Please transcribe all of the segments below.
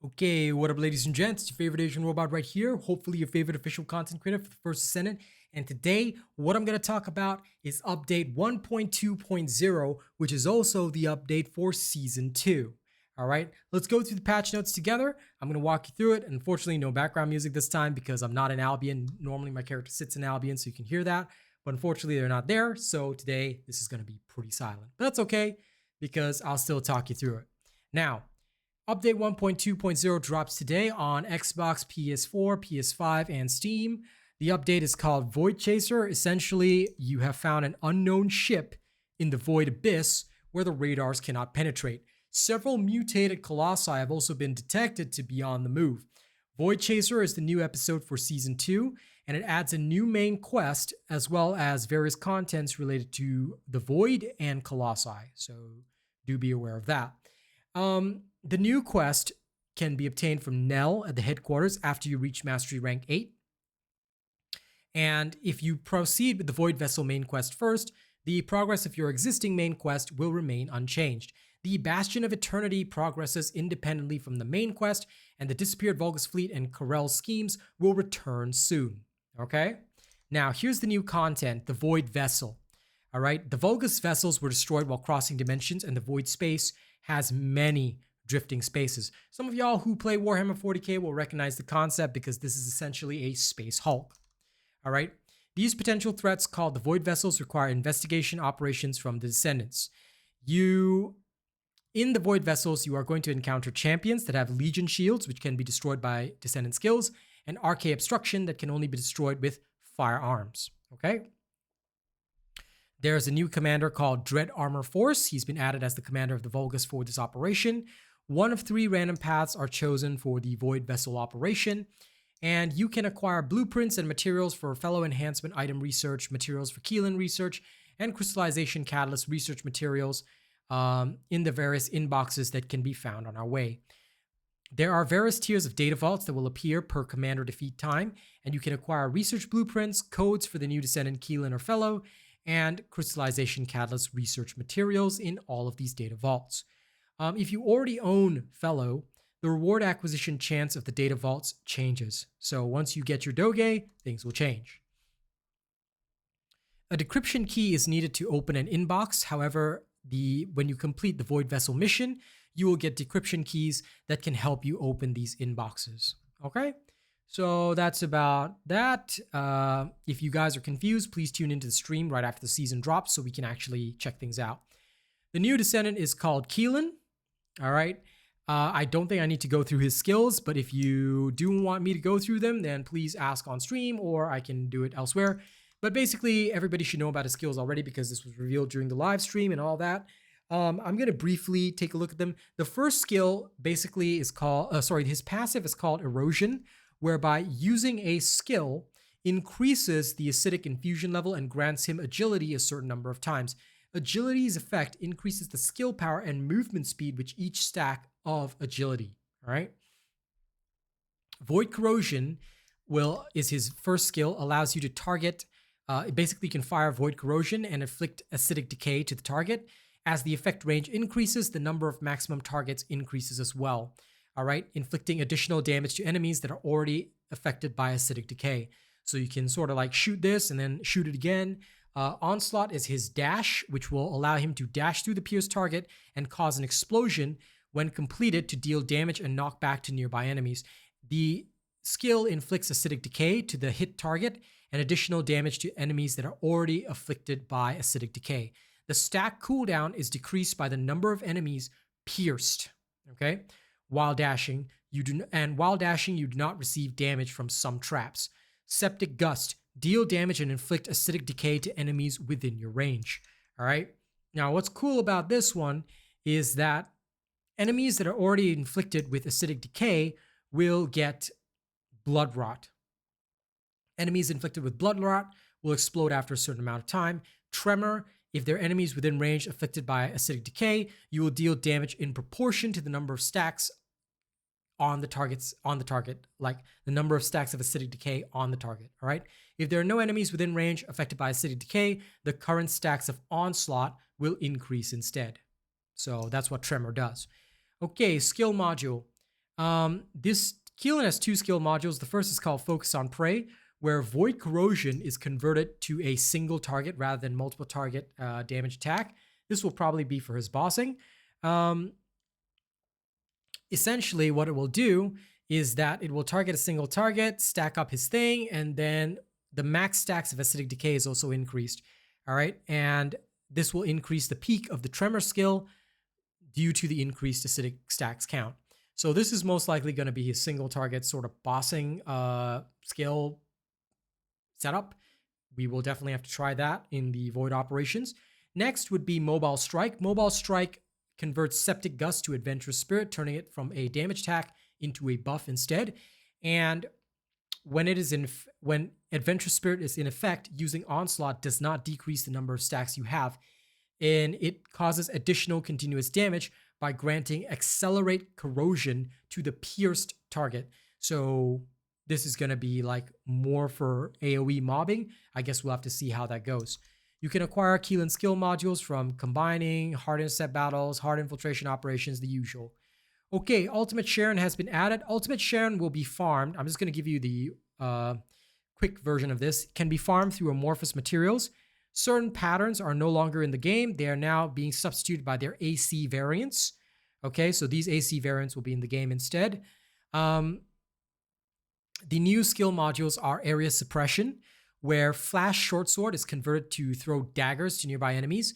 Okay, what up, ladies and gents? It's your favorite Asian robot right here. Hopefully, your favorite official content creator for the First Descendant. And today, what I'm going to talk about is update 1.2.0, which is also the update for Season 2. All right, let's go through the patch notes together. I'm going to walk you through it. Unfortunately, no background music this time because I'm not in Albion. Normally, my character sits in Albion, so you can hear that. But unfortunately, they're not there. So today, this is going to be pretty silent. But that's okay because I'll still talk you through it. Now, Update 1.2.0 drops today on Xbox, PS4, PS5, and Steam. The update is called Void Chaser. Essentially, you have found an unknown ship in the Void Abyss where the radars cannot penetrate. Several mutated colossi have also been detected to be on the move. Void Chaser is the new episode for Season 2, and it adds a new main quest as well as various contents related to the Void and Colossi, so do be aware of that. The new quest can be obtained from Nell at the headquarters after you reach Mastery Rank 8. And if you proceed with the Void Vessel main quest first, the progress of your existing main quest will remain unchanged. The Bastion of Eternity progresses independently from the main quest, and the disappeared Vulgus fleet and Corel schemes will return soon. Okay? Now, here's the new content, the Void Vessel. All right? The Vulgus vessels were destroyed while crossing dimensions, and the Void space has many drifting spaces. Some of y'all who play Warhammer 40k will recognize the concept because this is essentially a space Hulk. All right. These potential threats called the Void Vessels require investigation operations from the Descendants. In the Void Vessels, you are going to encounter champions that have Legion shields, which can be destroyed by Descendant skills, and RK Obstruction that can only be destroyed with firearms. Okay. There's a new commander called Dread Armor Force. He's been added as the commander of the Vulgus for this operation. 1 of 3 random paths are chosen for the Void Vessel operation, and you can acquire blueprints and materials for fellow enhancement item research, materials for Keelan research, and crystallization catalyst research materials in the various inboxes that can be found on our way. There are various tiers of data vaults that will appear per commander defeat time, and you can acquire research blueprints, codes for the new Descendant Keelan or fellow, and crystallization catalyst research materials in all of these data vaults. If you already own fellow, the reward acquisition chance of the data vaults changes. So once you get your Doge, things will change. A decryption key is needed to open an inbox. However, when you complete the Void Vessel mission, you will get decryption keys that can help you open these inboxes. Okay? So that's about that. If you guys are confused, please tune into the stream right after the season drops so we can actually check things out. The new Descendant is called Keelan. All right. I don't think I need to go through his skills, but if you do want me to go through them, then please ask on stream or I can do it elsewhere. But basically, everybody should know about his skills already because this was revealed during the live stream and all that. I'm going to briefly take a look at them. The first skill basically is called, his passive is called Erosion, whereby using a skill increases the acidic infusion level and grants him agility a certain number of times. Agility's effect increases the skill power and movement speed with each stack of agility. All right. Void Corrosion is his first skill, allows you to target. Basically, you can fire Void Corrosion and inflict acidic decay to the target. As the effect range increases, the number of maximum targets increases as well. All right, inflicting additional damage to enemies that are already affected by acidic decay. So you can sort of like shoot this and then shoot it again. Onslaught is his dash, which will allow him to dash through the pierced target and cause an explosion when completed to deal damage and knock back to nearby enemies. The skill inflicts acidic decay to the hit target and additional damage to enemies that are already afflicted by acidic decay. The stack cooldown is decreased by the number of enemies pierced. Okay, while dashing, you do not receive damage from some traps. Septic Gust. Deal damage and inflict acidic decay to enemies within your range. All right. Now, what's cool about this one is that enemies that are already inflicted with acidic decay will get blood rot. Enemies inflicted with blood rot will explode after a certain amount of time. Tremor. If they're enemies within range afflicted by acidic decay, you will deal damage in proportion to the number of stacks on the target, like the number of stacks of acidic decay on the target. All right. If there are no enemies within range affected by acidic decay, the current stacks of onslaught will increase instead. So that's what Tremor does. Okay, skill module. This Keelan has 2 skill modules. The first is called Focus on Prey, where Void Corrosion is converted to a single target rather than multiple target damage attack. This will probably be for his bossing. Essentially, what it will do is that it will target a single target, stack up his thing, and then the max stacks of Acidic Decay is also increased. All right, and this will increase the peak of the Tremor skill due to the increased Acidic stacks count. So this is most likely going to be his single target sort of bossing skill setup. We will definitely have to try that in the Void operations. Next would be Mobile Strike. Mobile Strike converts Septic Gust to Adventurous Spirit, turning it from a damage attack into a buff instead. And when Adventurous Spirit is in effect, using Onslaught does not decrease the number of stacks you have, and it causes additional continuous damage by granting Accelerate Corrosion to the pierced target. So this is going to be like more for AoE mobbing. I guess we'll have to see how that goes. You can acquire Keelan skill modules from combining, hard intercept battles, hard infiltration operations, the usual. Okay, Ultimate Sharen has been added. Ultimate Sharen will be farmed. I'm just going to give you the quick version of this. It can be farmed through amorphous materials. Certain patterns are no longer in the game. They are now being substituted by their AC variants. Okay, so these AC variants will be in the game instead. The new skill modules are Area Suppression, where Flash Short Sword is converted to throw daggers to nearby enemies.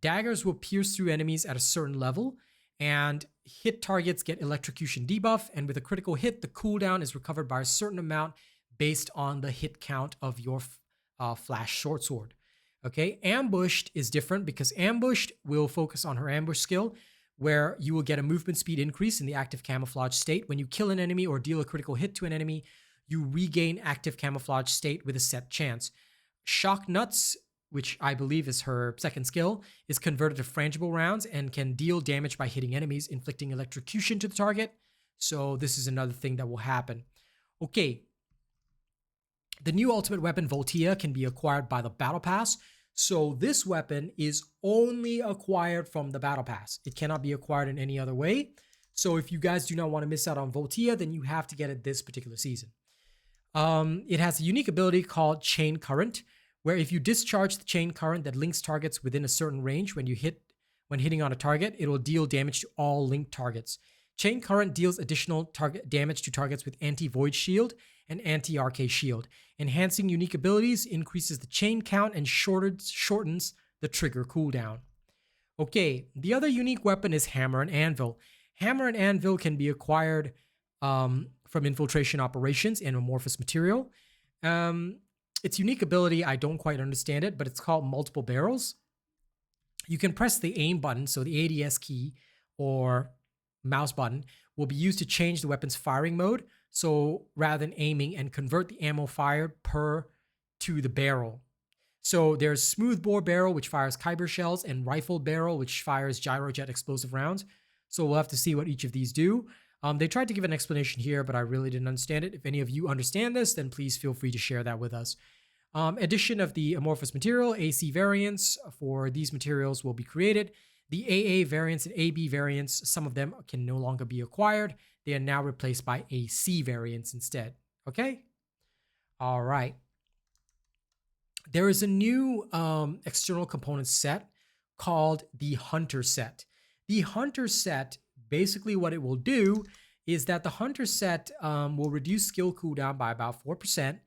Daggers will pierce through enemies at a certain level, and hit targets get electrocution debuff, and with a critical hit, the cooldown is recovered by a certain amount based on the hit count of your Flash Short Sword. Okay, Ambushed is different because Ambushed will focus on her ambush skill, where you will get a movement speed increase in the active camouflage state. When you kill an enemy or deal a critical hit to an enemy, you regain active camouflage state with a set chance. Shock Nuts, which I believe is her second skill, is converted to frangible rounds and can deal damage by hitting enemies, inflicting electrocution to the target. So this is another thing that will happen. Okay. The new ultimate weapon, Voltia, can be acquired by the Battle Pass. So this weapon is only acquired from the Battle Pass. It cannot be acquired in any other way. So if you guys do not want to miss out on Voltia, then you have to get it this particular season. It has a unique ability called Chain Current, where if you discharge the chain current that links targets within a certain range when hitting on a target, it will deal damage to all linked targets. Chain Current deals additional target damage to targets with Anti-Void Shield and Anti-RK Shield. Enhancing unique abilities increases the chain count and shortens the trigger cooldown. Okay, the other unique weapon is Hammer and Anvil. Hammer and Anvil can be acquired from infiltration operations and amorphous material. Its unique ability, I don't quite understand it, but it's called Multiple Barrels. You can press the aim button, so the ADS key or mouse button will be used to change the weapon's firing mode. So rather than aiming, and convert the ammo fired to the barrel. So there's Smooth Bore Barrel, which fires Kyber shells, and Rifled Barrel, which fires Gyrojet explosive rounds. So we'll have to see what each of these do. They tried to give an explanation here, but I really didn't understand it. If any of you understand this, then please feel free to share that with us. Addition of the amorphous material, AC variants for these materials will be created. The AA variants and AB variants, some of them can no longer be acquired. They are now replaced by AC variants instead. Okay? All right. There is a new external component set called the Hunter set. The Hunter set, basically what it will do is that the Hunter set will reduce skill cooldown by about 4%.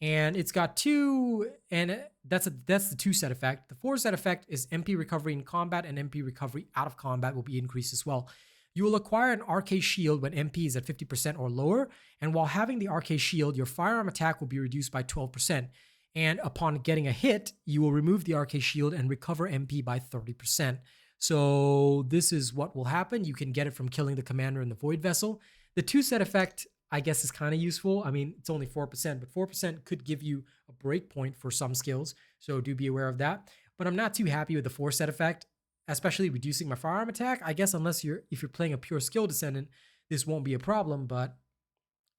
And it's got two, and that's the 2 set effect. The 4 set effect is MP recovery in combat, and MP recovery out of combat will be increased as well. You will acquire an RK shield when MP is at 50% or lower, and while having the RK shield, your firearm attack will be reduced by 12%. And upon getting a hit, you will remove the RK shield and recover MP by 30%. So this is what will happen. You can get it from killing the commander in the Void Vessel. The 2 set effect, I guess, is kind of useful. I mean, it's only 4%, but 4% could give you a breakpoint for some skills, so do be aware of that. But I'm not too happy with the 4 set effect, especially reducing my firearm attack. I guess if you're playing a pure skill Descendant, this won't be a problem, but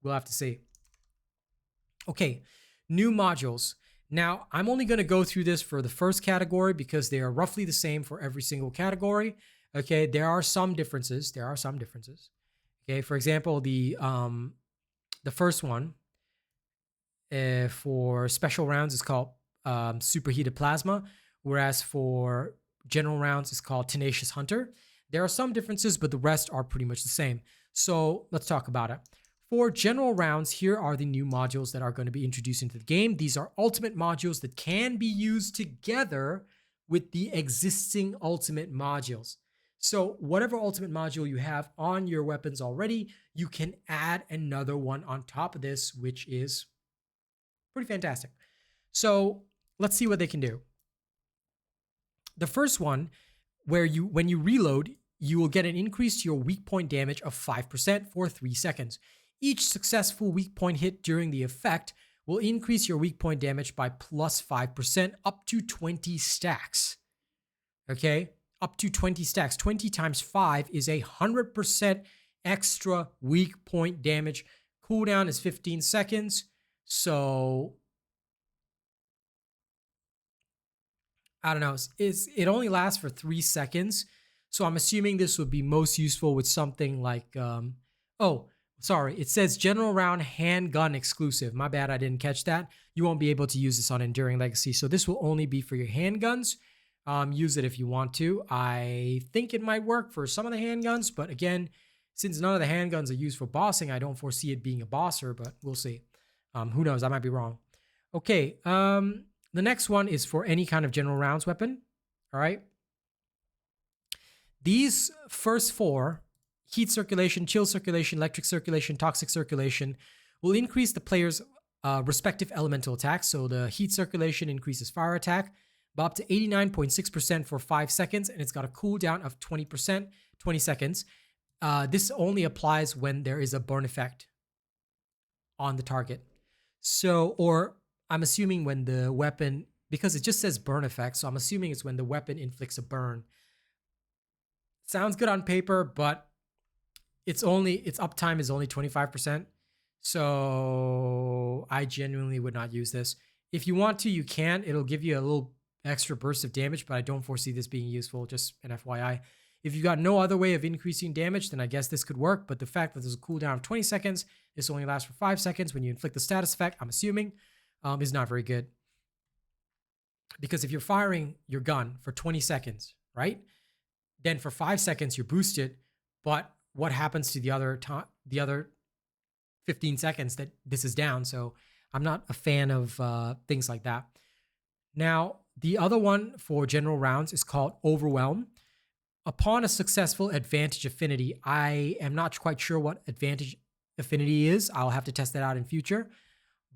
we'll have to see. Okay, new modules. Now, I'm only going to go through this for the first category because they are roughly the same for every single category. Okay, there are some differences. Okay, for example, the first one for special rounds is called Superheated Plasma, whereas for general rounds it's called Tenacious Hunter. There are some differences, but the rest are pretty much the same. So let's talk about it. For general rounds, here are the new modules that are going to be introduced into the game. These are ultimate modules that can be used together with the existing ultimate modules. So whatever ultimate module you have on your weapons already, you can add another one on top of this, which is pretty fantastic. So let's see what they can do. The first one, where when you reload, you will get an increase to your weak point damage of 5% for 3 seconds. Each successful weak point hit during the effect will increase your weak point damage by plus 5% up to 20 stacks. Okay, up to 20 stacks. 20 times 5 is 100% extra weak point damage. Cooldown is 15 seconds. So I don't know. It only lasts for 3 seconds. So I'm assuming this would be most useful with something like, oh, sorry. It says general round handgun exclusive. My bad. I didn't catch that. You won't be able to use this on Enduring Legacy. So this will only be for your handguns. Use it if you want to. I think it might work for some of the handguns, but again, since none of the handguns are used for bossing, I don't foresee it being a bosser, but we'll see. Who knows? I might be wrong. Okay. The next one is for any kind of general rounds weapon. All right. These first 4, heat circulation, chill circulation, electric circulation, toxic circulation, will increase the player's respective elemental attacks. So the heat circulation increases fire attack by up to 89.6% for 5 seconds, and it's got a cooldown of 20%, 20 seconds. This only applies when there is a burn effect on the target. So, or I'm assuming when the weapon, because it just says burn effect, so I'm assuming it's when the weapon inflicts a burn. Sounds good on paper, but its uptime is only 25%. So I genuinely would not use this. If you want to, you can. It'll give you a little extra burst of damage, but I don't foresee this being useful, just an FYI. If you've got no other way of increasing damage, then I guess this could work. But the fact that there's a cooldown of 20 seconds, this only lasts for 5 seconds when you inflict the status effect, I'm assuming, is not very good. Because if you're firing your gun for 20 seconds, right? Then for 5 seconds you're boosted, but what happens to the other 15 seconds that this is down? So I'm not a fan of things like that. Now, the other one for general rounds is called Overwhelm. Upon a successful advantage affinity, I am not quite sure what advantage affinity is. I'll have to test that out in future.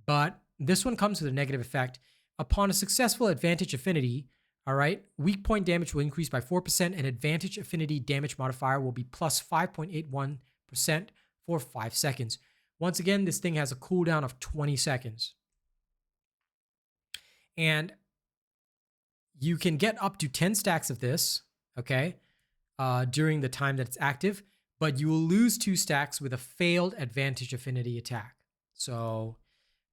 But this one comes with a negative effect. Upon a successful advantage affinity, all right, weak point damage will increase by 4%, and advantage affinity damage modifier will be plus 5.81% for 5 seconds. Once again, this thing has a cooldown of 20 seconds. And you can get up to 10 stacks of this, okay, during the time that it's active, but you will lose 2 stacks with a failed advantage affinity attack. So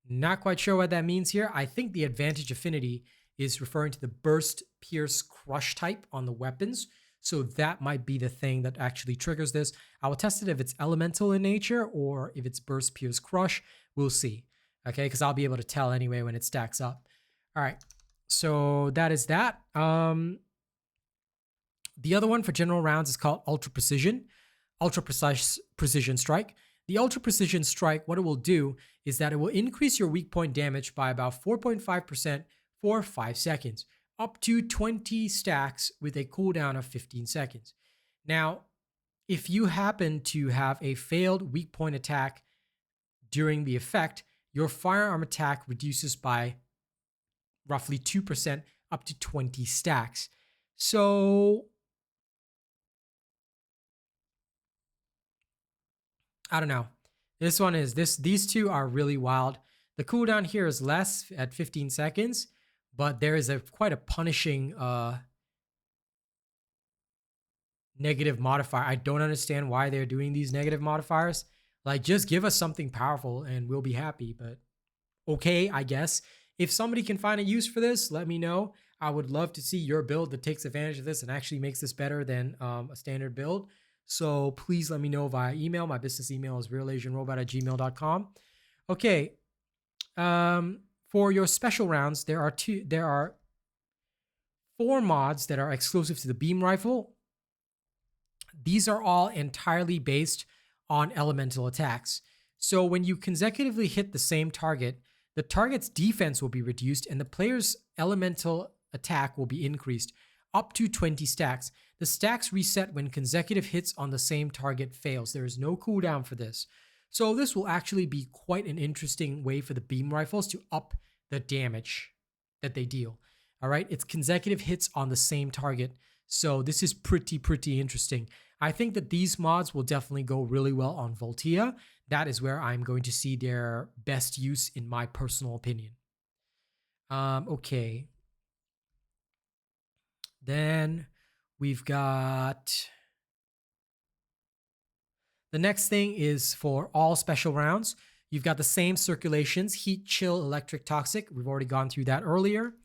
not quite sure what that means here. I think the advantage affinity is referring to the burst, pierce, crush type on the weapons. So that might be the thing that actually triggers this. I will test it if it's elemental in nature or if it's burst, pierce, crush. We'll see. Okay, because I'll be able to tell anyway when it stacks up. All right, so that is that. The other one for general rounds is called Ultra Precision. Ultra Precision Strike. The Ultra Precision Strike, what it will do is that it will increase your weak point damage by about 4.5% for 5 seconds, up to 20 stacks with a cooldown of 15 seconds. Now, if you happen to have a failed weak point attack during the effect, your firearm attack reduces by roughly 2% up to 20 stacks. So I don't know. This one is these two are really wild. The cooldown here is less at 15 seconds, but there is quite a punishing negative modifier. I don't understand why they're doing these negative modifiers. Like, just give us something powerful and we'll be happy. But okay, I guess. If somebody can find a use for this, let me know. I would love to see your build that takes advantage of this and actually makes this better than a standard build. So please let me know via email. My business email is realasianrobot@gmail.com. Okay. For your special rounds, there are 4 mods that are exclusive to the beam rifle. These are all entirely based on elemental attacks. So when you consecutively hit the same target, the target's defense will be reduced and the player's elemental attack will be increased up to 20 stacks. The stacks reset when consecutive hits on the same target fails. There is no cooldown for this. So this will actually be quite an interesting way for the beam rifles to up the damage that they deal. All right, it's consecutive hits on the same target. So this is pretty interesting. I think that these mods will definitely go really well on Voltia. That is where I'm going to see their best use in my personal opinion. Okay. Then we've got... The next thing is for all special rounds. You've got the same circulations, heat, chill, electric, toxic. We've already gone through that earlier.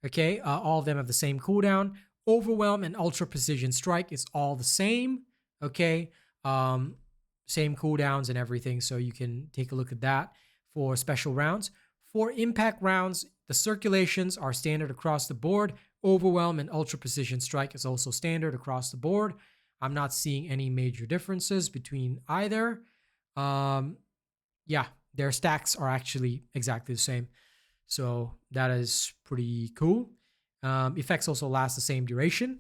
Okay, all of them have the same cooldown. Overwhelm and ultra precision strike is all the same. Okay, same cooldowns and everything, so you can take a look at that for special rounds. For impact rounds, the circulations are standard across the board. Overwhelm and ultra precision strike is also standard across the board. I'm not seeing any major differences between either. Yeah, their stacks are actually exactly the same. So that is pretty cool. Effects also last the same duration.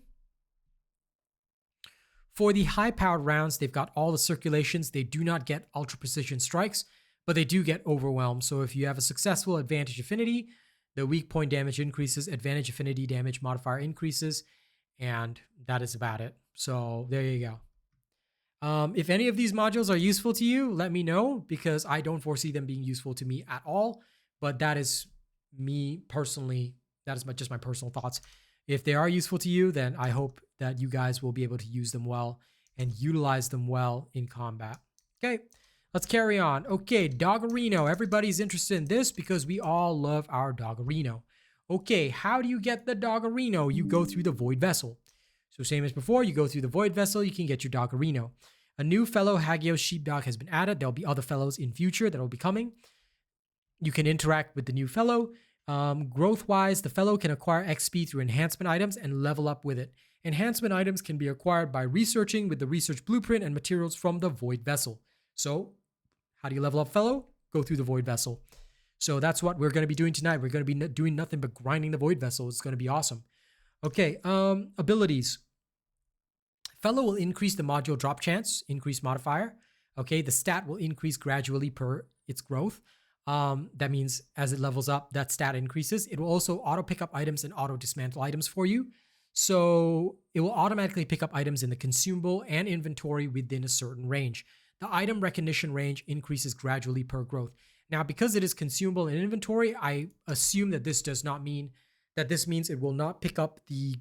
For the high-powered rounds, they've got all the circulations. They do not get ultra precision strikes, but they do get overwhelm. So if you have a successful advantage affinity, the weak point damage increases, advantage affinity damage modifier increases, and that is about it. So there you go. If any of these modules are useful to you, let me know, because I don't foresee them being useful to me at all. But that is me personally. That is just my personal thoughts. If they are useful to you, then I hope that you guys will be able to use them well and utilize them well in combat. Okay, let's carry on. Okay, Doggerino. Everybody's interested in this because we all love our Doggerino. Okay, how do you get the Doggerino? You go through the Void Vessel. So same as before, you go through the Void Vessel, you can get your Doggerino. A new fellow Hagios Sheepdog has been added. There'll be other fellows in future that will be coming. You can interact with the new fellow. Growth-wise, the fellow can acquire XP through enhancement items and level up with it. Enhancement items can be acquired by researching with the research blueprint and materials from the Void Vessel. So, how do you level up fellow? Go through the Void Vessel. So that's what we're going to be doing tonight. We're going to be doing nothing but grinding the Void Vessel. It's going to be awesome. Okay, abilities. Fellow will increase the module drop chance, increase modifier. Okay, the stat will increase gradually per its growth. That means as it levels up, that stat increases. It will also auto pick up items and auto dismantle items for you. So it will automatically pick up items in the consumable and inventory within a certain range. The item recognition range increases gradually per growth. Now, because it is consumable and inventory, I assume that this does not mean that this means it will not pick up the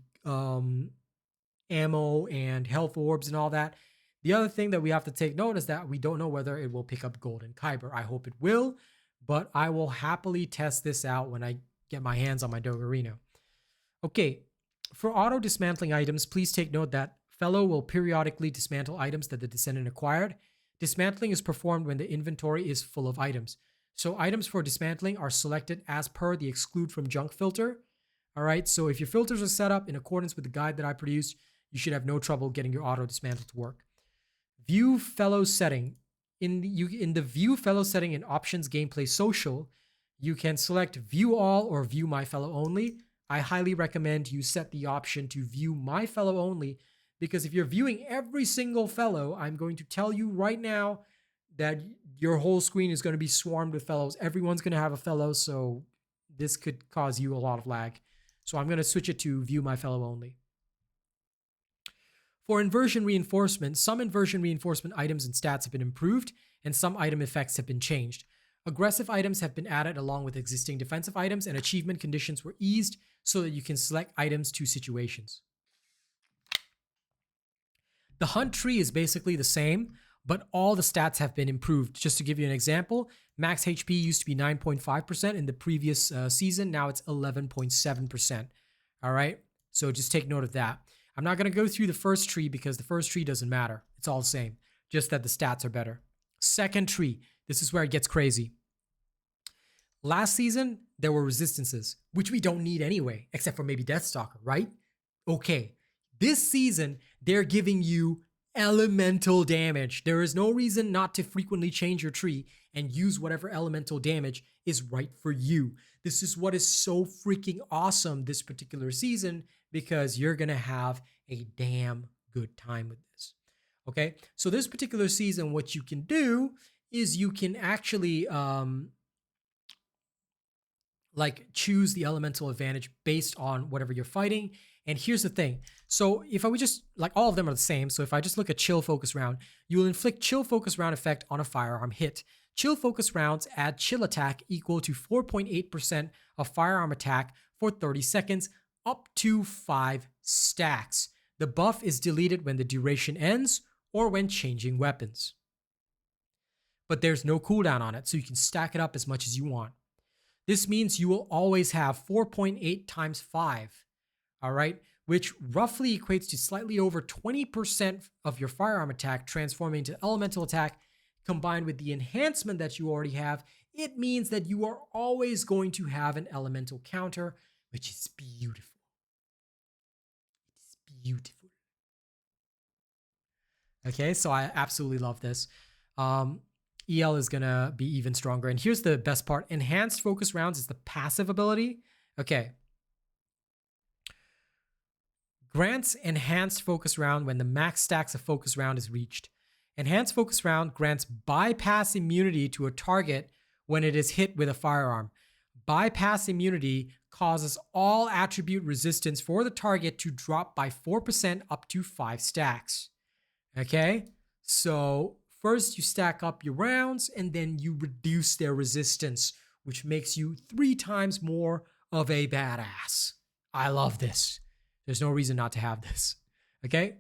ammo and health orbs and all that. The other thing that we have to take note is that we don't know whether it will pick up gold and kyber. I hope it will, but I will happily test this out when I get my hands on my Doggerino. Okay, for auto dismantling items, please take note that fellow will periodically dismantle items that the Descendant acquired. Dismantling is performed when the inventory is full of items. So items for dismantling are selected as per the exclude from junk filter. All right, so if your filters are set up in accordance with the guide that I produced, you should have no trouble getting your auto dismantle to work. View fellow setting. In the view fellow setting in options gameplay social, you can select view all or view my fellow only. I highly recommend you set the option to view my fellow only, because if you're viewing every single fellow, I'm going to tell you right now that your whole screen is going to be swarmed with fellows. Everyone's going to have a fellow, so this could cause you a lot of lag. So I'm going to switch it to view my fellow only. For inversion reinforcement, some inversion reinforcement items and stats have been improved, and some item effects have been changed. Aggressive items have been added along with existing defensive items, and achievement conditions were eased so that you can select items to situations. The hunt tree is basically the same, but all the stats have been improved. Just to give you an example, max HP used to be 9.5% in the previous season. Now it's 11.7%. All right, so just take note of that. I'm not going to go through the first tree because the first tree doesn't matter. It's all the same, just that the stats are better. Second tree, this is where it gets crazy. Last season, there were resistances, which we don't need anyway, except for maybe Deathstalker, right? Okay, this season, they're giving you elemental damage. There is no reason not to frequently change your tree and use whatever elemental damage is right for you. This is what is so freaking awesome this particular season, because you're gonna have a damn good time with this. Okay, so this particular season, what you can do is you can actually like choose the elemental advantage based on whatever you're fighting. And here's the thing. So if I would just, like, all of them are the same. So if I just look at chill focus round, you will inflict chill focus round effect on a firearm hit. Chill focus rounds add chill attack equal to 4.8% of firearm attack for 30 seconds, up to 5 stacks. The buff is deleted when the duration ends or when changing weapons. But there's no cooldown on it, so you can stack it up as much as you want. This means you will always have 4.8 times 5, all right, which roughly equates to slightly over 20% of your firearm attack transforming into elemental attack. Combined with the enhancement that you already have, it means that you are always going to have an elemental counter, which is beautiful. It's beautiful. Okay, so I absolutely love this. EL is going to be even stronger. And here's the best part. Enhanced focus rounds is the passive ability. Okay. Grants enhanced focus round when the max stacks of focus round is reached. Enhanced focus round grants bypass immunity to a target when it is hit with a firearm. Bypass immunity causes all attribute resistance for the target to drop by 4% up to 5 stacks. Okay? So first you stack up your rounds and then you reduce their resistance, which makes you 3 times more of a badass. I love this. There's no reason not to have this. Okay?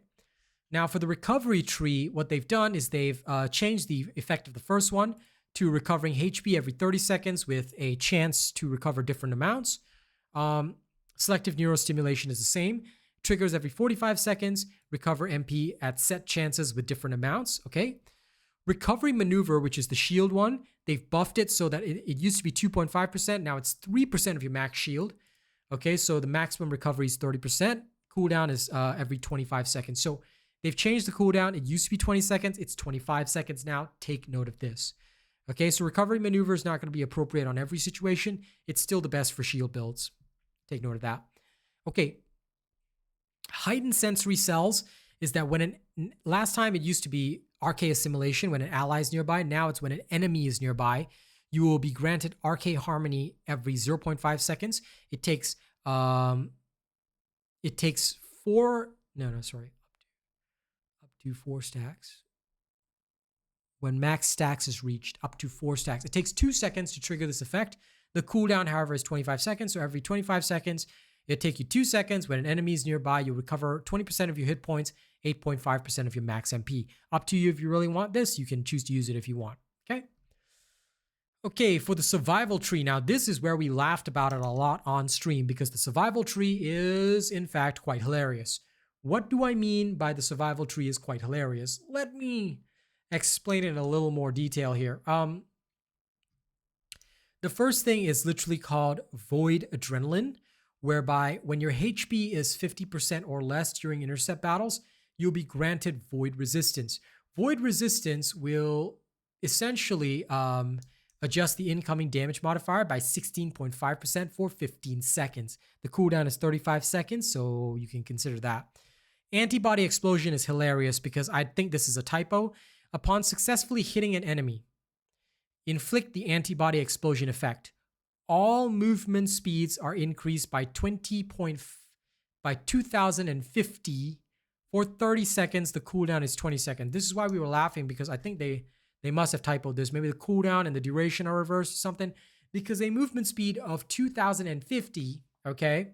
Now for the recovery tree, what they've done is they've changed the effect of the first one to recovering HP every 30 seconds with a chance to recover different amounts. Selective neurostimulation is the same. Triggers every 45 seconds, recover MP at set chances with different amounts, okay? Recovery maneuver, which is the shield one, they've buffed it so that it used to be 2.5%, now it's 3% of your max shield. Okay, so the maximum recovery is 30%. Cooldown is every 25 seconds. So they've changed the cooldown. It used to be 20 seconds. It's 25 seconds now. Take note of this. Okay, so recovery maneuver is not going to be appropriate on every situation. It's still the best for shield builds. Take note of that. Okay, heightened sensory cells is that when last time it used to be RK assimilation when an ally is nearby. Now it's when an enemy is nearby. You will be granted RK harmony every 0.5 seconds. It takes 4 up to 4 stacks. When max stacks is reached, up to 4 stacks. It takes 2 seconds to trigger this effect. The cooldown, however, is 25 seconds. So every 25 seconds, it'll take you 2 seconds. When an enemy is nearby, you'll recover 20% of your hit points, 8.5% of your max MP. Up to you if you really want this. You can choose to use it if you want. Okay? Okay, for the survival tree. Now, this is where we laughed about it a lot on stream because the survival tree is, in fact, quite hilarious. What do I mean by the survival tree is quite hilarious? Let me explain it in a little more detail here. The first thing is literally called Void Adrenaline, whereby when your HP is 50% or less during intercept battles, you'll be granted Void Resistance. Void Resistance will essentially adjust the incoming damage modifier by 16.5% for 15 seconds. The cooldown is 35 seconds, so you can consider that. Antibody Explosion is hilarious because I think this is a typo. Upon successfully hitting an enemy, inflict the antibody explosion effect. All movement speeds are increased by 2050 for 30 seconds. The cooldown is 20 seconds. This is why we were laughing because I think they must have typoed this. Maybe the cooldown and the duration are reversed or something. Because a movement speed of 2050, okay?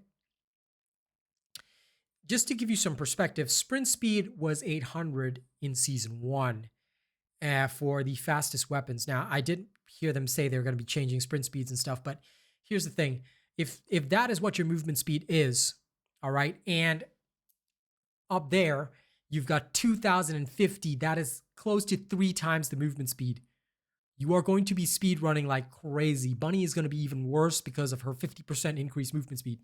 Just to give you some perspective, sprint speed was 800 in Season 1 for the fastest weapons. Now, I did hear them say they're going to be changing sprint speeds and stuff, but here's the thing. If that is what your movement speed is, all right, and up there, you've got 2050. That is close to 3 times the movement speed. You are going to be speed running like crazy. Bunny is going to be even worse because of her 50% increased movement speed.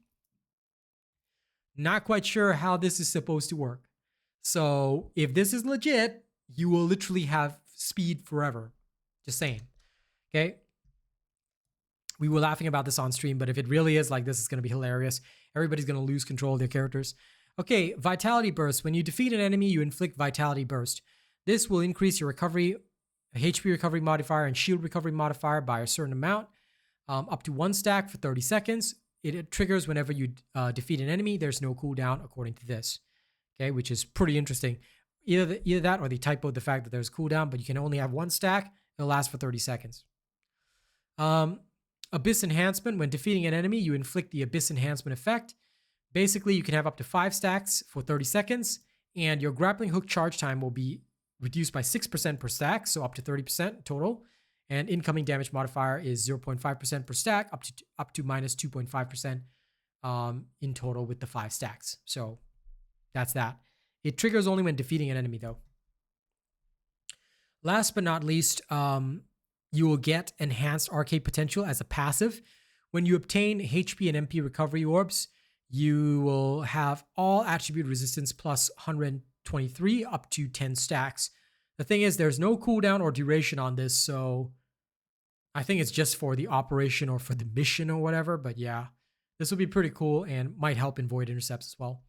Not quite sure how this is supposed to work. So if this is legit, you will literally have speed forever. Just saying. Okay. We were laughing about this on stream, but if it really is like this, it's going to be hilarious. Everybody's going to lose control of their characters. Okay, Vitality Burst. When you defeat an enemy, you inflict Vitality Burst. This will increase your recovery, HP recovery modifier, and shield recovery modifier by a certain amount, up to 1 stack for 30 seconds. It triggers whenever you defeat an enemy. There's no cooldown according to this, okay, which is pretty interesting. Either that or they typoed the fact that there's cooldown, but you can only have 1 stack. It'll last for 30 seconds. Abyss Enhancement. When defeating an enemy, you inflict the Abyss Enhancement effect. Basically, you can have up to 5 stacks for 30 seconds, and your grappling hook charge time will be reduced by 6% per stack, so up to 30% total. And incoming damage modifier is 0.5% per stack, up to minus 2.5% in total with the 5 stacks. So that's that. It triggers only when defeating an enemy, though. Last but not least, you will get Enhanced Arcade Potential as a passive. When you obtain HP and MP recovery orbs, you will have all attribute resistance plus 123 up to 10 stacks. The thing is, there's no cooldown or duration on this, so I think it's just for the operation or for the mission or whatever. But yeah, this will be pretty cool and might help in Void Intercepts as well.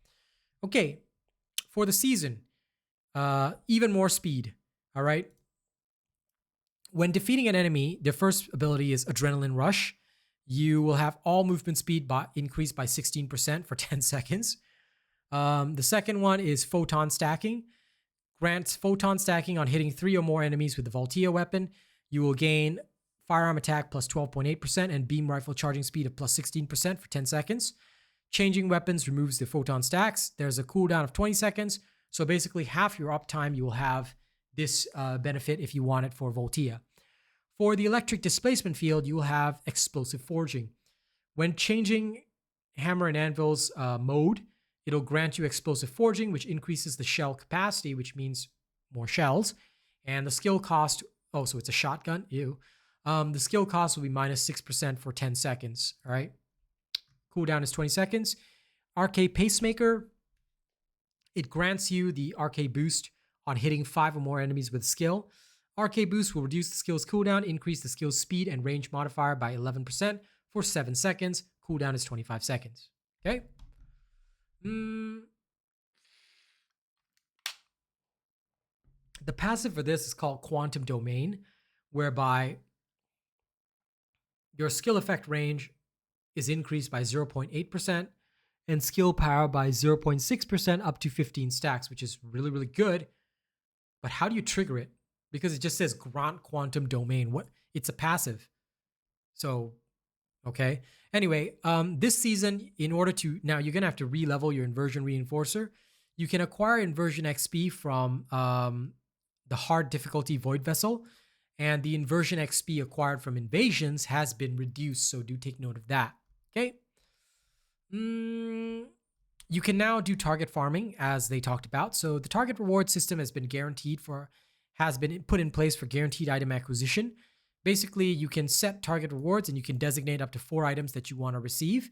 Okay, for the season, even more speed, all right? When defeating an enemy, their first ability is Adrenaline Rush. You will have all movement speed increased by 16% for 10 seconds. The second one is Photon Stacking. Grants Photon Stacking on hitting 3 or more enemies with the Voltia weapon. You will gain firearm attack plus 12.8% and beam rifle charging speed of plus 16% for 10 seconds. Changing weapons removes the photon stacks. There's a cooldown of 20 seconds. So basically half your uptime you will have this benefit if you want it for Voltia. For the electric displacement field, you will have explosive forging. When changing Hammer and Anvil's mode, it'll grant you explosive forging, which increases the shell capacity, which means more shells. And the skill cost, oh, so it's a shotgun, ew. The skill cost will be minus 6% for 10 seconds, all right? Cooldown is 20 seconds. Arcade Pacemaker, it grants you the Arcade Boost on hitting 5 or more enemies with skill. Arcade Boost will reduce the skill's cooldown, increase the skill's speed and range modifier by 11% for 7 seconds. Cooldown is 25 seconds. Okay? The passive for this is called Quantum Domain, whereby your skill effect range is increased by 0.8% and skill power by 0.6% up to 15 stacks, which is really, really good. But how do you trigger it? Because it just says grant quantum domain. What? It's a passive. So, okay. Anyway, this season, in order to, now you're going to have to re-level your Inversion Reinforcer. You can acquire Inversion XP from the hard difficulty Void Vessel, and the Inversion XP acquired from Invasions has been reduced, so do take note of that. Okay. You can now do target farming, as they talked about. So the target reward system has been put in place for guaranteed item acquisition. Basically, you can set target rewards and you can designate up to 4 items that you want to receive.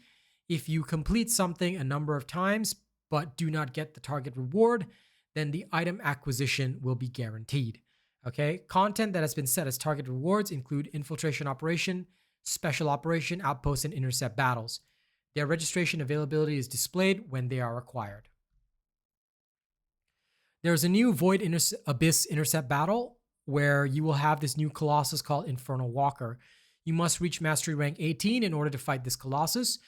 If you complete something a number of times but do not get the target reward, then the item acquisition will be guaranteed. Okay, content that has been set as target rewards include Infiltration Operation, Special Operation, Outpost, and Intercept battles. Their registration availability is displayed when they are acquired. There's a new Void Abyss Intercept battle where you will have this new Colossus called Infernal Walker. You must reach Mastery Rank 18 in order to fight this Colossus.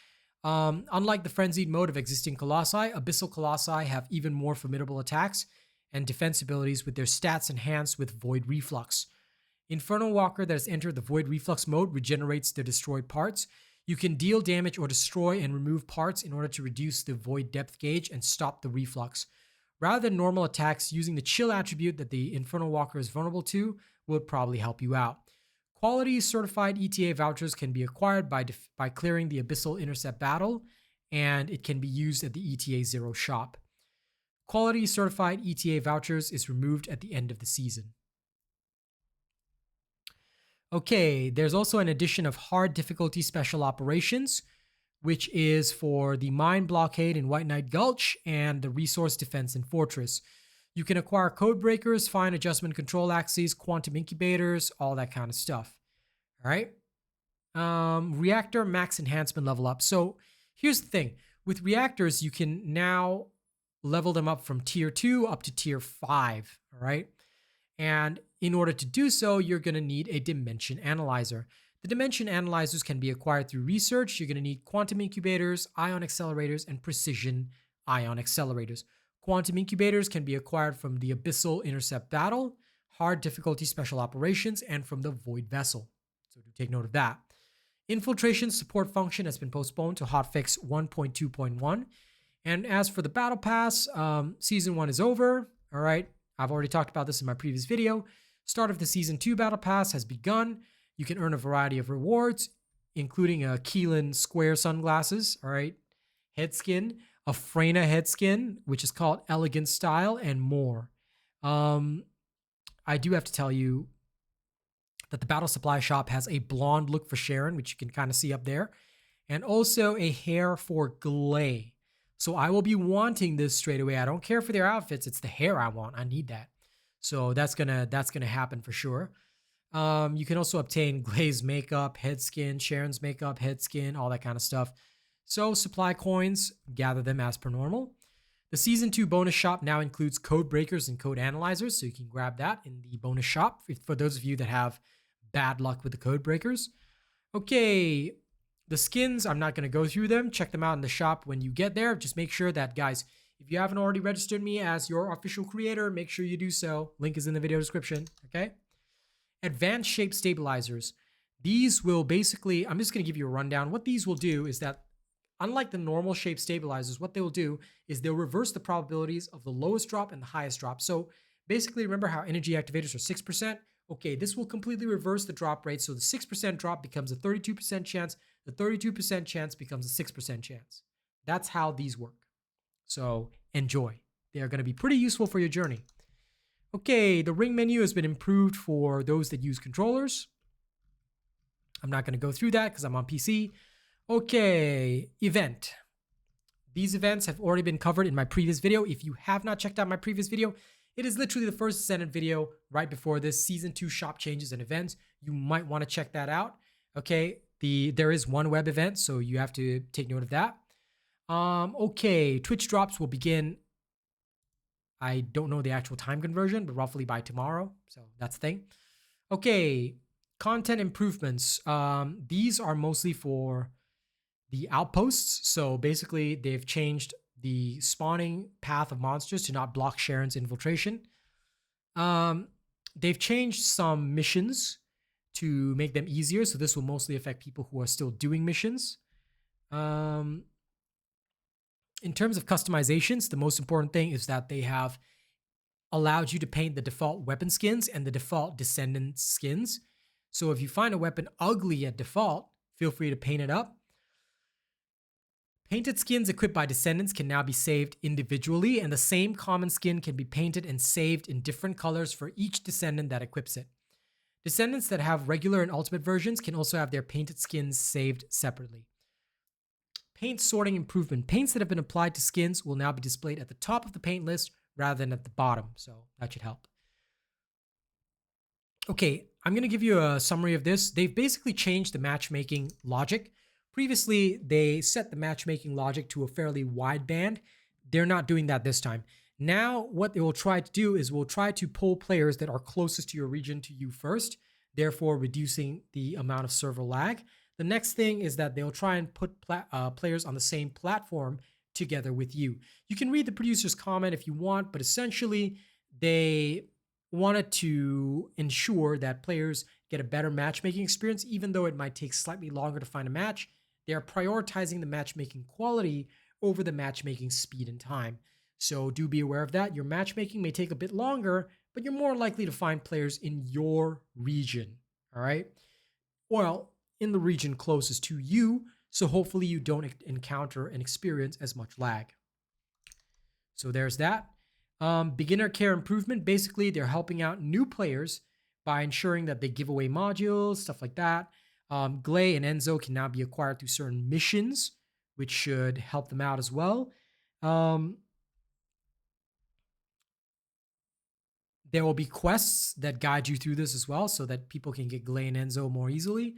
Unlike the Frenzied mode of existing Colossi, Abyssal Colossi have even more formidable attacks and defense abilities with their stats enhanced with Void Reflux. Infernal Walker that has entered the Void Reflux mode regenerates the destroyed parts. You can deal damage or destroy and remove parts in order to reduce the Void Depth gauge and stop the reflux. Rather than normal attacks, using the Chill attribute that the Infernal Walker is vulnerable to would probably help you out. Quality certified ETA vouchers can be acquired by clearing the Abyssal Intercept battle, and it can be used at the ETA 0 shop. quality certified ETA vouchers is removed at the end of the season. Okay, there's also an addition of hard difficulty special operations, which is for the mine blockade in White Knight Gulch and the resource defense in Fortress. You can acquire code breakers, fine adjustment control axes, quantum incubators, all that kind of stuff. All right. Reactor max enhancement level up. So here's the thing. With reactors, you can now level them up from tier 2 up to tier 5. All right. And in order to do so, you're going to need a dimension analyzer. The dimension analyzers can be acquired through research. You're going to need quantum incubators, ion accelerators, and precision ion accelerators. Quantum incubators can be acquired from the Abyssal Intercept Battle, hard difficulty special operations, and from the Void Vessel. So do take note of that. Infiltration support function has been postponed to hotfix 1.2.1. And as for the battle pass, season 1 is over. All right. I've already talked about this in my previous video. Start of the season 2 battle pass has begun. You can earn a variety of rewards, including a Keelan square sunglasses, all right, head skin, a Freyna head skin, which is called Elegant Style, and more. I do have to tell you that the Battle Supply Shop has a blonde look for Sharen, which you can kind of see up there, and also a hair for Glay. So I will be wanting this straight away. I don't care for their outfits. It's the hair I want. I need that. So that's gonna happen for sure. You can also obtain Glay's makeup, head skin, Sharon's makeup, head skin, all that kind of stuff. So supply coins, gather them as per normal. The Season 2 bonus shop now includes code breakers and code analyzers, so you can grab that in the bonus shop for those of you that have bad luck with the code breakers. Okay, the skins, I'm not going to go through them. Check them out in the shop when you get there. Just make sure that, guys, if you haven't already registered me as your official creator, make sure you do so. Link is in the video description, okay? Advanced shape stabilizers. These will basically, I'm just going to give you a rundown. What these will do is that, unlike the normal shape stabilizers, what they will do is they'll reverse the probabilities of the lowest drop and the highest drop. So basically, remember how energy activators are 6%? Okay, this will completely reverse the drop rate. So the 6% drop becomes a 32% chance. The 32% chance becomes a 6% chance. That's how these work. So enjoy. They are going to be pretty useful for your journey. Okay, the ring menu has been improved for those that use controllers. I'm not going to go through that because I'm on PC. Okay, event. These events have already been covered in my previous video. If you have not checked out my previous video, it is literally the First Descendant video right before this Season 2 shop changes and events. You might want to check that out. Okay, there is one web event, so you have to take note of that. Okay, Twitch drops will begin. I don't know the actual time conversion, but roughly by tomorrow. So that's the thing. Okay, content improvements. These are mostly for the outposts. So basically, they've changed the spawning path of monsters to not block Sharon's infiltration. They've changed some missions to make them easier. So this will mostly affect people who are still doing missions. In terms of customizations, the most important thing is that they have allowed you to paint the default weapon skins and the default Descendant skins. So if you find a weapon ugly at default, feel free to paint it up. Painted skins equipped by Descendants can now be saved individually, and the same common skin can be painted and saved in different colors for each Descendant that equips it. Descendants that have regular and ultimate versions can also have their painted skins saved separately. Paint sorting improvement. Paints that have been applied to skins will now be displayed at the top of the paint list rather than at the bottom, so that should help. Okay, I'm going to give you a summary of this. They've basically changed the matchmaking logic. Previously, they set the matchmaking logic to a fairly wide band. They're not doing that this time. Now, what they will try to do is we'll try to pull players that are closest to your region to you first, therefore reducing the amount of server lag. The next thing is that they'll try and put players on the same platform together with you. You can read the producer's comment if you want, but essentially they wanted to ensure that players get a better matchmaking experience, even though it might take slightly longer to find a match. They are prioritizing the matchmaking quality over the matchmaking speed and time. So do be aware of that. Your matchmaking may take a bit longer, but you're more likely to find players in your region, all right? Well, in the region closest to you, so hopefully you don't encounter and experience as much lag. So there's that. Beginner care improvement, basically they're helping out new players by ensuring that they give away modules, stuff like that. Glay and Enzo can now be acquired through certain missions, which should help them out as well. There will be quests that guide you through this as well so that people can get Glay and Enzo more easily.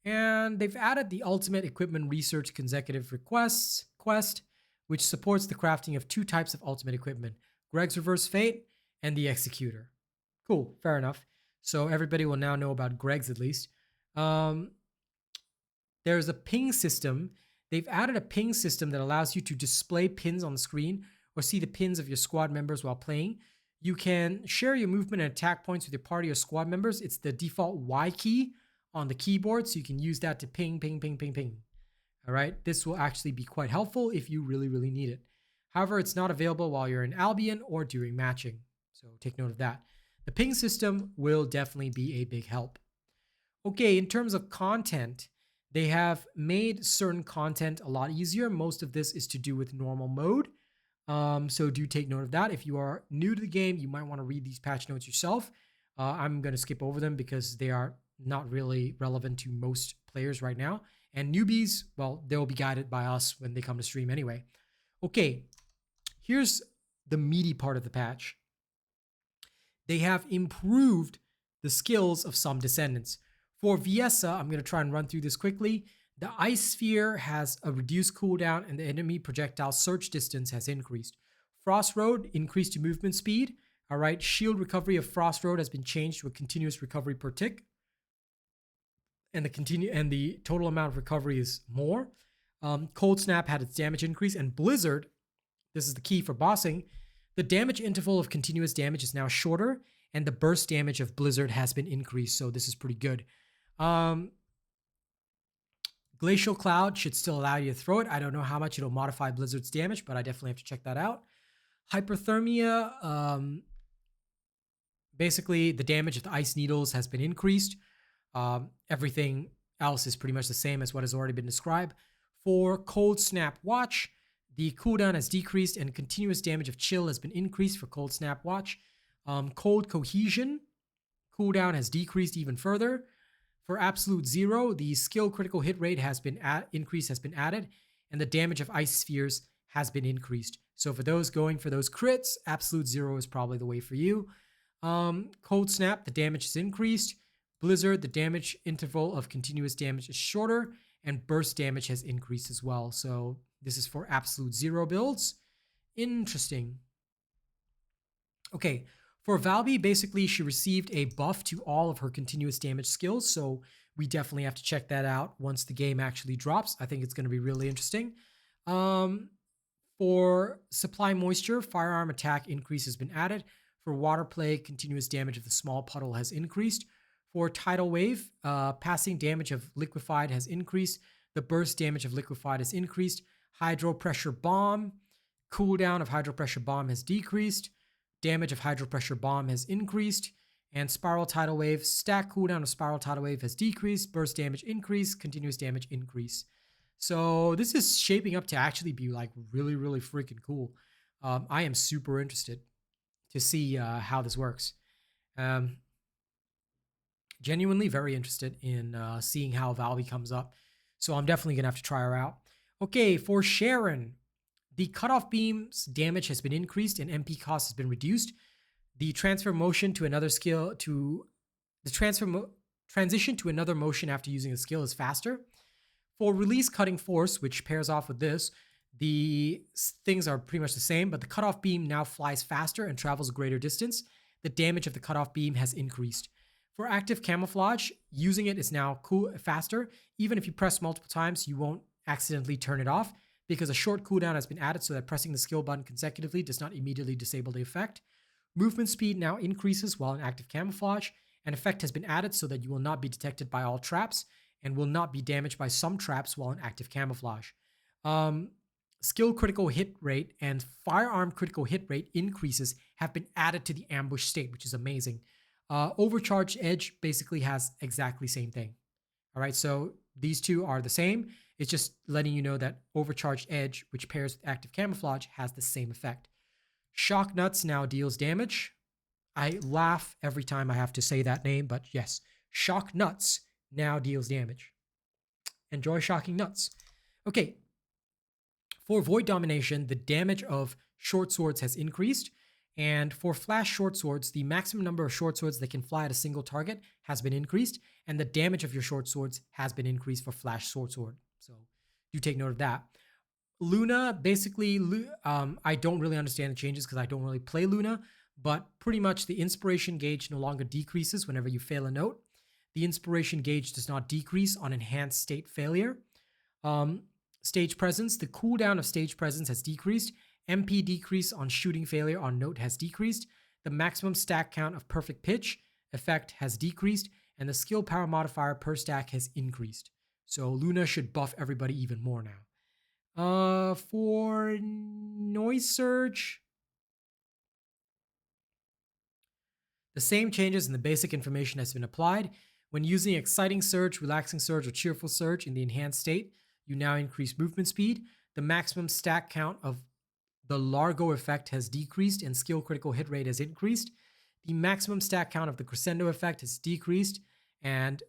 And they've added the Ultimate Equipment Research Consecutive Requests quest, which supports the crafting of 2 types of ultimate equipment, Greg's Reverse Fate and the Executor. Cool, fair enough. So everybody will now know about Greg's at least. There's a ping system. They've added a ping system that allows you to display pins on the screen or see the pins of your squad members while playing. You can share your movement and attack points with your party or squad members. It's the default Y key on the keyboard, so you can use that to ping, ping, ping, ping, ping. All right, this will actually be quite helpful if you really, really need it. However, it's not available while you're in Albion or during matching, so take note of that. The ping system will definitely be a big help. Okay, in terms of content, they have made certain content a lot easier. Most of this is to do with normal mode. So do take note of that. If you are new to the game, you might want to read these patch notes yourself. I'm going to skip over them because they are not really relevant to most players right now. And newbies, well, they'll be guided by us when they come to stream anyway. Okay, here's the meaty part of the patch. They have improved the skills of some Descendants. For Viessa, I'm going to try and run through this quickly. The Ice Sphere has a reduced cooldown and the enemy projectile search distance has increased. Frost Road increased to movement speed. All right, shield recovery of Frost Road has been changed to a continuous recovery per tick. And the total amount of recovery is more. Cold Snap had its damage increase, and Blizzard, this is the key for bossing, the damage interval of continuous damage is now shorter, and the burst damage of Blizzard has been increased, so this is pretty good. Glacial Cloud should still allow you to throw it. I don't know how much it'll modify Blizzard's damage, but I definitely have to check that out. Hyperthermia, basically the damage of the Ice Needles has been increased. Everything else is pretty much the same as what has already been described. For Cold Snap Watch, the cooldown has decreased and continuous damage of chill has been increased for Cold Snap Watch. Cold Cohesion, cooldown has decreased even further. For Absolute Zero, the skill critical hit rate has been added, and the damage of Ice Spheres has been increased. So for those going for those crits, Absolute Zero is probably the way for you. Cold Snap, the damage is increased. Blizzard, the damage interval of continuous damage is shorter, and burst damage has increased as well. So this is for Absolute Zero builds. Interesting. Okay, for Valby, basically she received a buff to all of her continuous damage skills, so we definitely have to check that out once the game actually drops. I think it's going to be really interesting. For Supply Moisture, Firearm Attack increase has been added. For Water Play, continuous damage of the small puddle has increased. For Tidal Wave, passing damage of Liquefied has increased. The burst damage of Liquefied has increased. Hydro Pressure Bomb, cooldown of Hydro Pressure Bomb has decreased. Damage of Hydro Pressure Bomb has increased. And Spiral Tidal Wave, stack cooldown of Spiral Tidal Wave has decreased. Burst damage increase, continuous damage increase. So this is shaping up to actually be like really, really freaking cool. I am super interested to see how this works. Genuinely very interested in seeing how Valby comes up. So I'm definitely going to have to try her out. Okay, for Sharen, the cutoff beam's damage has been increased and MP cost has been reduced. The transfer motion to another skill transition to another motion after using a skill is faster. For Release Cutting Force, which pairs off with this, the things are pretty much the same, but the cutoff beam now flies faster and travels a greater distance. The damage of the cutoff beam has increased. For Active Camouflage, using it is now faster. Even if you press multiple times, you won't accidentally turn it off because a short cooldown has been added so that pressing the skill button consecutively does not immediately disable the effect. Movement speed now increases while in Active Camouflage. An effect has been added so that you will not be detected by all traps and will not be damaged by some traps while in Active Camouflage. Skill critical hit rate and firearm critical hit rate increases have been added to the ambush state, which is amazing. Overcharged Edge basically has exactly the same thing. All right, so these two are the same. It's just letting you know that Overcharged Edge, which pairs with Active Camouflage, has the same effect. Shock Nuts now deals damage. I laugh every time I have to say that name, but yes, Shock Nuts now deals damage. Enjoy shocking nuts. Okay, for Void Domination, the damage of short swords has increased. And for flash short swords, the maximum number of short swords that can fly at a single target has been increased. And the damage of your short swords has been increased for flash short sword. So do take note of that. Luna, basically, I don't really understand the changes because I don't really play Luna. But pretty much the inspiration gauge no longer decreases whenever you fail a note. The inspiration gauge does not decrease on enhanced state failure. Stage presence, the cooldown of stage presence has decreased. MP decrease on shooting failure on note has decreased. The maximum stack count of perfect pitch effect has decreased. And the skill power modifier per stack has increased. So Luna should buff everybody even more now. For Noise Surge, the same changes in the basic information has been applied. When using Exciting Surge, Relaxing Surge, or Cheerful Surge in the enhanced state, you now increase movement speed. The maximum stack count of the Largo effect has decreased and skill critical hit rate has increased. The maximum stack count of the Crescendo effect has decreased and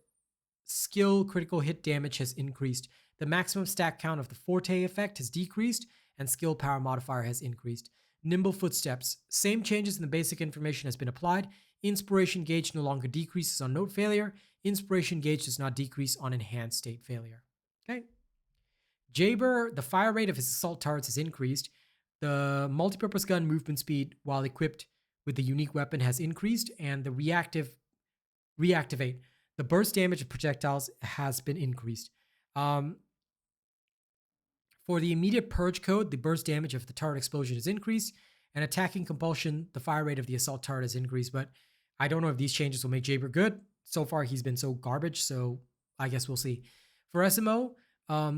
skill critical hit damage has increased. The maximum stack count of the Forte effect has decreased and skill power modifier has increased. Nimble Footsteps, same changes in the basic information has been applied. Inspiration gauge no longer decreases on note failure. Inspiration gauge does not decrease on enhanced state failure. Okay. Jaber, the fire rate of his assault turrets has increased. The multipurpose gun movement speed while equipped with the unique weapon has increased, and the reactivate, the burst damage of projectiles has been increased. For the immediate purge code, the burst damage of the turret explosion is increased, and attacking compulsion, the fire rate of the assault turret is increased. But I don't know if these changes will make Jaber good. So far, he's been so garbage, so I guess we'll see. For SMO,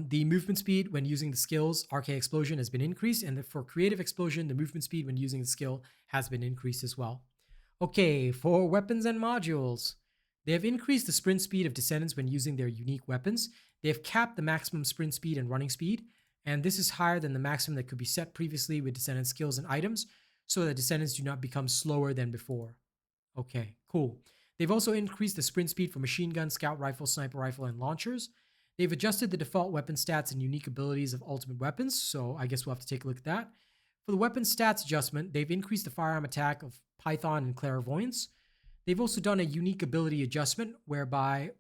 the movement speed when using the skills RK Explosion has been increased, and for Creative Explosion, the movement speed when using the skill has been increased as well. Okay, for weapons and modules, they have increased the sprint speed of Descendants when using their unique weapons. They have capped the maximum sprint speed and running speed, and this is higher than the maximum that could be set previously with Descendant skills and items, so that Descendants do not become slower than before. Okay, cool. They've also increased the sprint speed for machine gun, scout rifle, sniper rifle, and launchers. They've adjusted the default weapon stats and unique abilities of ultimate weapons, so I guess we'll have to take a look at that. For the weapon stats adjustment, they've increased the firearm attack of Python and Clairvoyance. They've also done a unique ability adjustment whereby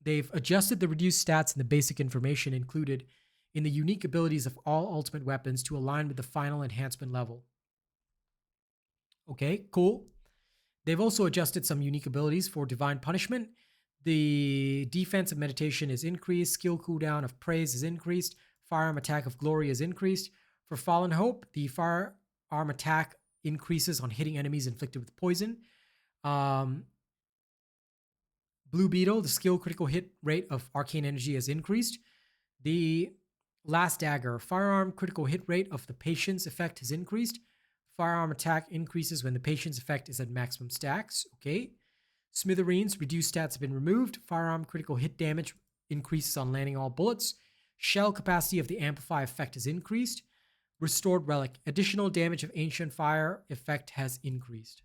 they've adjusted the reduced stats and the basic information included in the unique abilities of all ultimate weapons to align with the final enhancement level. Okay, cool. They've also adjusted some unique abilities for Divine Punishment. The defense of Meditation is increased, skill cooldown of Praise is increased, firearm attack of Glory is increased. For Fallen Hope, the firearm attack increases on hitting enemies inflicted with poison. Blue Beetle, the skill critical hit rate of Arcane Energy has increased. The Last Dagger, firearm critical hit rate of the Patience effect has increased. Firearm attack increases when the Patience effect is at maximum stacks. Okay. Smithereens, reduced stats have been removed. Firearm critical hit damage increases on landing all bullets. Shell capacity of the Amplify effect is increased. Restored Relic, additional damage of Ancient Fire effect has increased.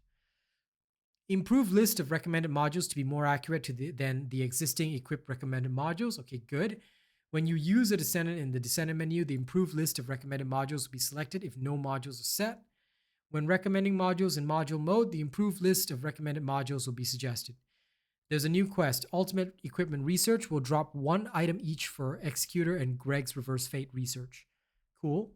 Improved list of recommended modules to be more accurate than the existing equipped recommended modules. Okay, good. When you use a Descendant in the Descendant menu, the improved list of recommended modules will be selected if no modules are set. When recommending modules in module mode, the improved list of recommended modules will be suggested. There's a new quest. Ultimate Equipment Research will drop 1 item each for Executor and Greg's Reverse Fate Research. Cool.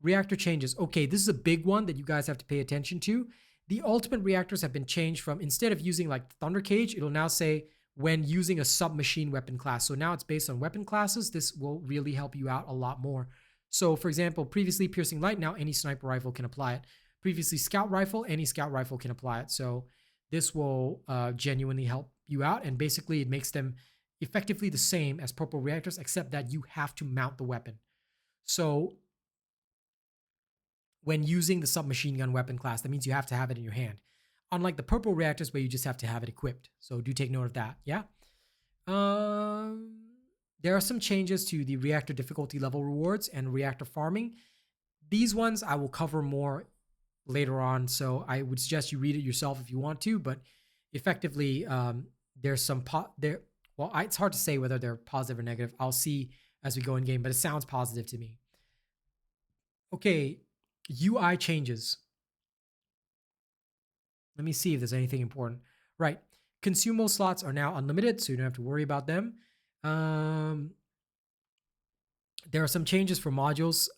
Reactor changes. Okay, this is a big one that you guys have to pay attention to. The ultimate reactors have been changed from, instead of using like Thunder Cage, it'll now say when using a submachine weapon class. So now it's based on weapon classes. This will really help you out a lot more. So for example, previously Piercing Light, now any sniper rifle can apply it. Previously Scout Rifle, any Scout Rifle can apply it. So this will genuinely help you out. And basically it makes them effectively the same as purple reactors, except that you have to mount the weapon. So when using the submachine gun weapon class, that means you have to have it in your hand. Unlike the purple reactors where you just have to have it equipped. So do take note of that, yeah? There are some changes to the reactor difficulty level rewards and reactor farming. These ones I will cover more later on. So I would suggest you read it yourself if you want to, but effectively, there's some there. Well, it's hard to say whether they're positive or negative. I'll see as we go in game, but it sounds positive to me. Okay, UI changes. Let me see if there's anything important. Right, consumable slots are now unlimited, so you don't have to worry about them. There are some changes for modules,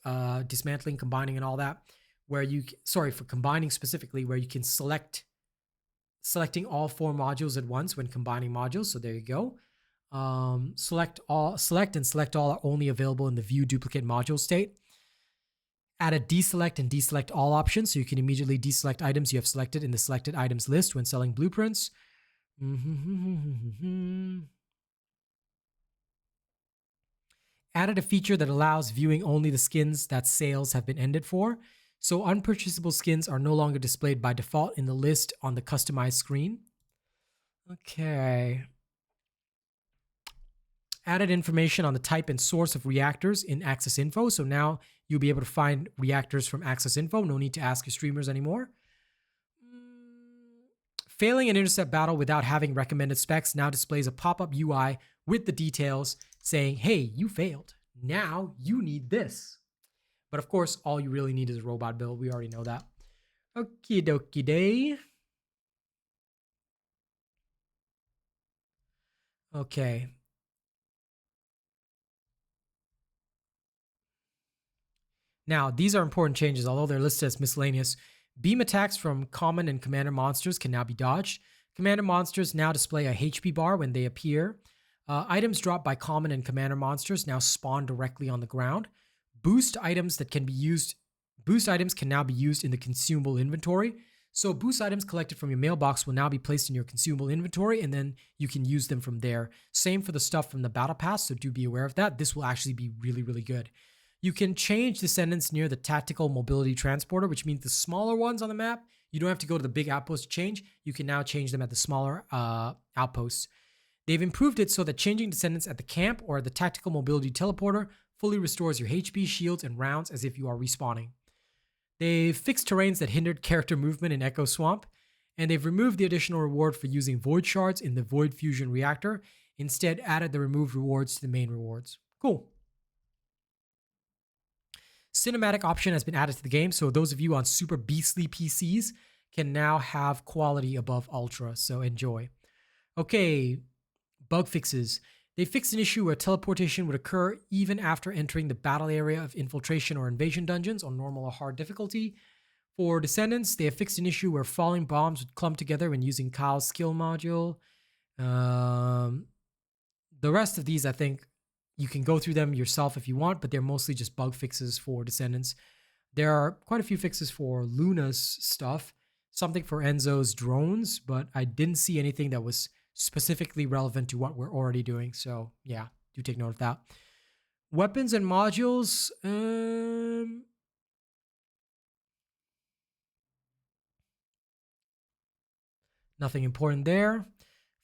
dismantling, combining, and all that, where you, sorry, for combining specifically, where you can selecting all 4 modules at once when combining modules. So there you go. Select and select all are only available in the view duplicate module state. Add a deselect and deselect all options, so you can immediately deselect items you have selected in the selected items list when selling blueprints. Added a feature that allows viewing only the skins that sales have been ended for. So unpurchasable skins are no longer displayed by default in the list on the customized screen. Okay. Added information on the type and source of reactors in Access Info. So now you'll be able to find reactors from Access Info. No need to ask your streamers anymore. Failing an intercept battle without having recommended specs now displays a pop-up UI with the details saying, hey, you failed. Now you need this. But of course, all you really need is a robot build. We already know that. Okie dokie day. Okay. Now, these are important changes, although they're listed as miscellaneous. Beam attacks from common and commander monsters can now be dodged. Commander monsters now display a HP bar when they appear. Items dropped by common and commander monsters now spawn directly on the ground. Boost items can now be used in the consumable inventory. So boost items collected from your mailbox will now be placed in your consumable inventory, and then you can use them from there. Same for the stuff from the battle pass, so do be aware of that. This will actually be really, really good. You can change Descendants near the tactical mobility transporter, which means the smaller ones on the map, you don't have to go to the big outpost to change. You can now change them at the smaller outposts. They've improved it so that changing Descendants at the camp or at the tactical mobility teleporter fully restores your HP, shields, and rounds as if you are respawning. They've fixed terrains that hindered character movement in Echo Swamp, and they've removed the additional reward for using Void Shards in the Void Fusion Reactor, instead added the removed rewards to the main rewards. Cool. Cinematic option has been added to the game, so those of you on super beastly PCs can now have quality above ultra, so enjoy. Okay, bug fixes. They fixed an issue where teleportation would occur even after entering the battle area of infiltration or invasion dungeons on normal or hard difficulty. For Descendants, they have fixed an issue where falling bombs would clump together when using Kyle's skill module. The rest of these, I think, you can go through them yourself if you want, but they're mostly just bug fixes for Descendants. There are quite a few fixes for Luna's stuff, something for Enzo's drones, but I didn't see anything that was specifically relevant to what we're already doing. So yeah, do take note of that. Weapons and modules. Nothing important there.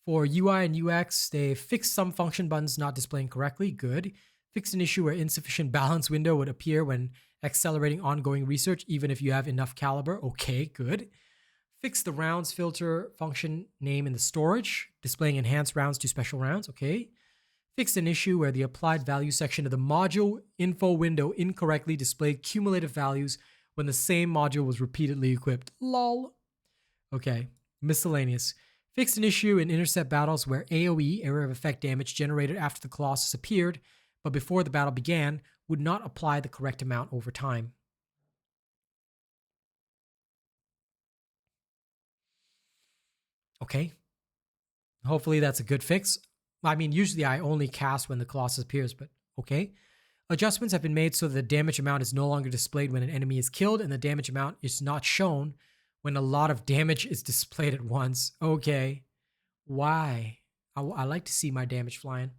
For UI and UX, they fixed some function buttons not displaying correctly. Good. Fixed an issue where insufficient balance window would appear when accelerating ongoing research, even if you have enough caliber. Okay, good. Fixed the rounds filter function name in the storage, displaying enhanced rounds to special rounds. Okay. Fixed an issue where the applied value section of the module info window incorrectly displayed cumulative values when the same module was repeatedly equipped. Lol. Okay. Miscellaneous. Fixed an issue in intercept battles where AoE, area of effect damage generated after the Colossus appeared, but before the battle began, would not apply the correct amount over time. Okay. Hopefully that's a good fix. I mean, usually I only cast when the Colossus appears, but okay. Adjustments have been made so that the damage amount is no longer displayed when an enemy is killed, and the damage amount is not shown when a lot of damage is displayed at once. Okay. Why? I like to see my damage flying.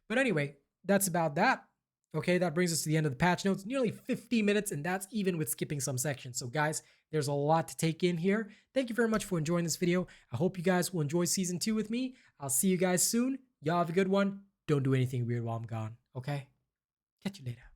But anyway, that's about that. Okay, that brings us to the end of the patch notes. Nearly 50 minutes, and that's even with skipping some sections. So guys, there's a lot to take in here. Thank you very much for enjoying this video. I hope you guys will enjoy Season 2 with me. I'll see you guys soon. Y'all have a good one. Don't do anything weird while I'm gone, okay? Catch you later.